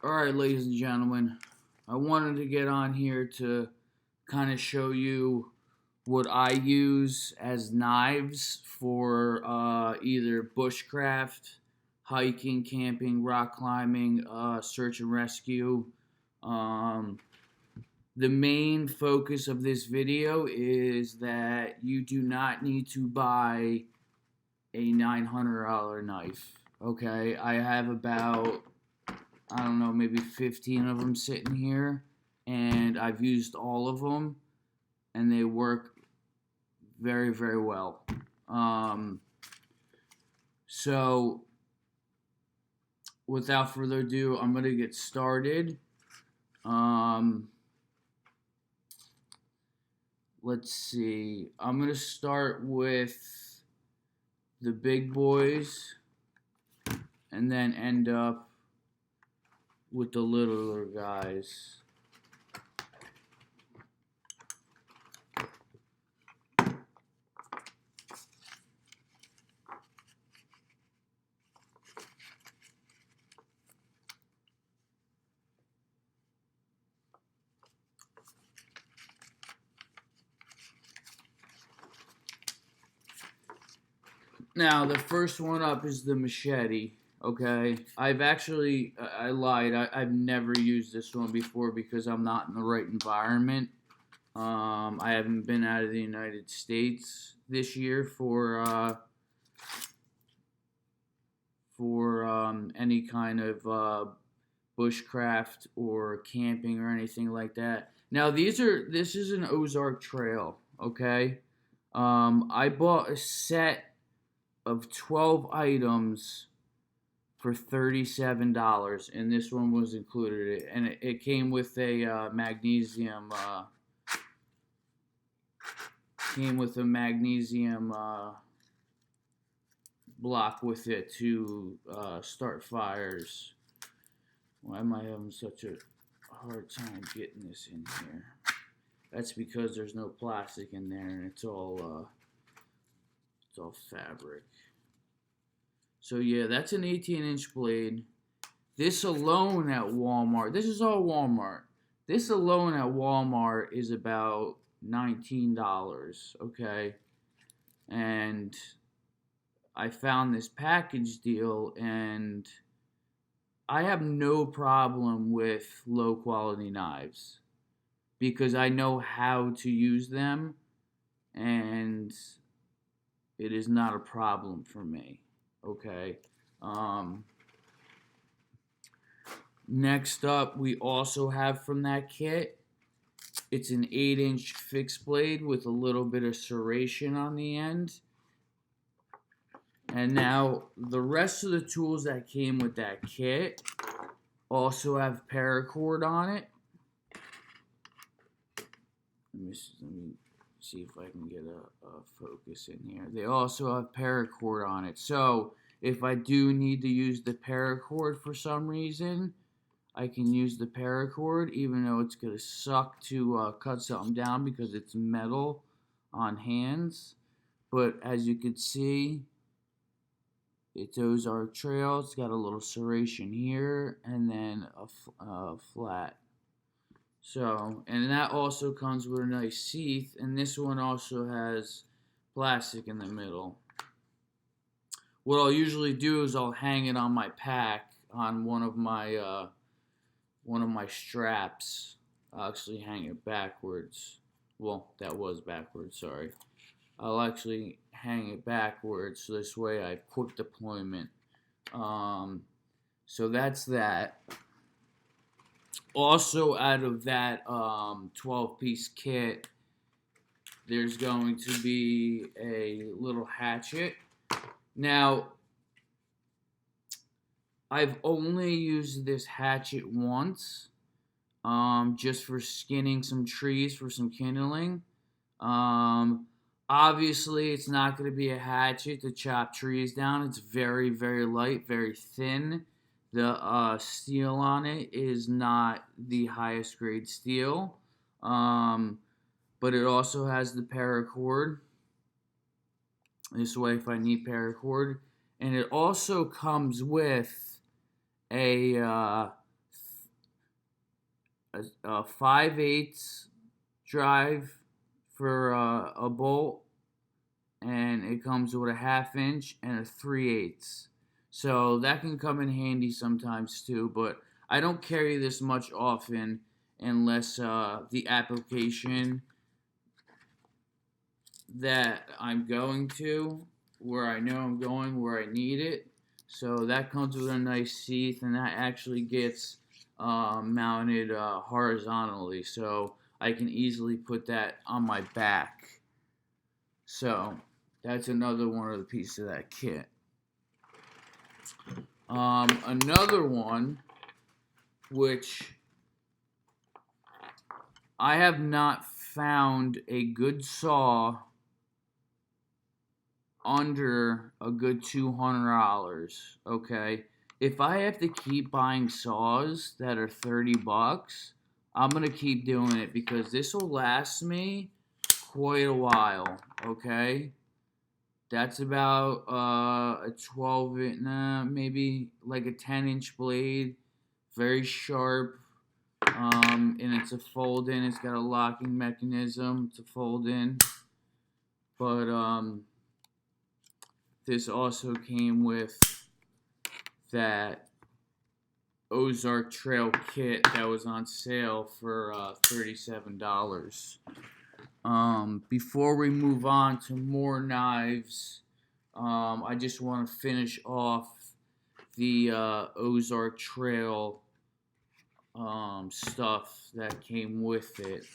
Alright, ladies and gentlemen, I wanted to get on here to kind of show you what I use as knives for either bushcraft, hiking, camping, rock climbing, search and rescue. Um, the main focus of this video is that you do not need to buy a $900 knife. Okay, I have about, I don't know, maybe 15 of them sitting here, and I've used all of them, and they work very, very well. So, without further ado, I'm going to get started. Let's see. I'm going to start with the big boys, and then end up with the littler guys. Now, the first one up is the machete. Okay, I lied. I've never used this one before because I'm not in the right environment. I haven't been out of the United States this year for any kind of bushcraft or camping or anything like that. Now, this is an Ozark Trail. Okay, I bought a set of 12 items for $37, and this one was included. And it came with a magnesium block with it to start fires. Why am I having such a hard time getting this in here? That's because there's no plastic in there, and it's all fabric. So yeah, that's an 18-inch blade. This alone at Walmart, this is all Walmart. This alone at Walmart is about $19, okay? And I found this package deal, and I have no problem with low quality knives because I know how to use them, and it is not a problem for me. Okay. Next up, we also have from that kit, it's an 8-inch fixed blade with a little bit of serration on the end. And now, the rest of the tools that came with that kit also have paracord on it. Let me see if I can get a focus in here. They also have paracord on it. So if I do need to use the paracord for some reason, I can use the paracord, even though it's going to suck to cut something down because it's metal on hands. But as you can see, it's Ozark Trail. It's got a little serration here and then a flat. So, and that also comes with a nice sheath, and this one also has plastic in the middle. What I'll usually do is I'll hang it on my pack on one of my straps. I'll actually hang it backwards. Well, that was backwards, sorry. I'll actually hang it backwards so this way I have quick deployment. So that's that. Also, out of that 12-piece kit, there's going to be a little hatchet. Now, I've only used this hatchet once, just for skinning some trees for some kindling. Obviously, it's not going to be a hatchet to chop trees down. It's very, very light, very thin. The steel on it is not the highest grade steel, but it also has the paracord. This way, if I need paracord, and it also comes with a a 5/8 drive for a bolt, and it comes with a 1/2 inch and a 3/8. So that can come in handy sometimes too, but I don't carry this much often unless the application that I'm going to, where I know I'm going, where I need it. So that comes with a nice sheath, and that actually gets mounted horizontally, so I can easily put that on my back. So that's another one of the pieces of that kit. Another one, which I have not found a good saw under a good $200. Okay, if I have to keep buying saws that are $30, I'm gonna keep doing it because this will last me quite a while. Okay, that's about a 12 inch, maybe like a 10-inch blade, very sharp. And it's a fold in. It's got a locking mechanism to fold in, but this also came with that Ozark Trail kit that was on sale for $37. Before we move on to more knives, I just want to finish off the Ozark Trail stuff that came with it.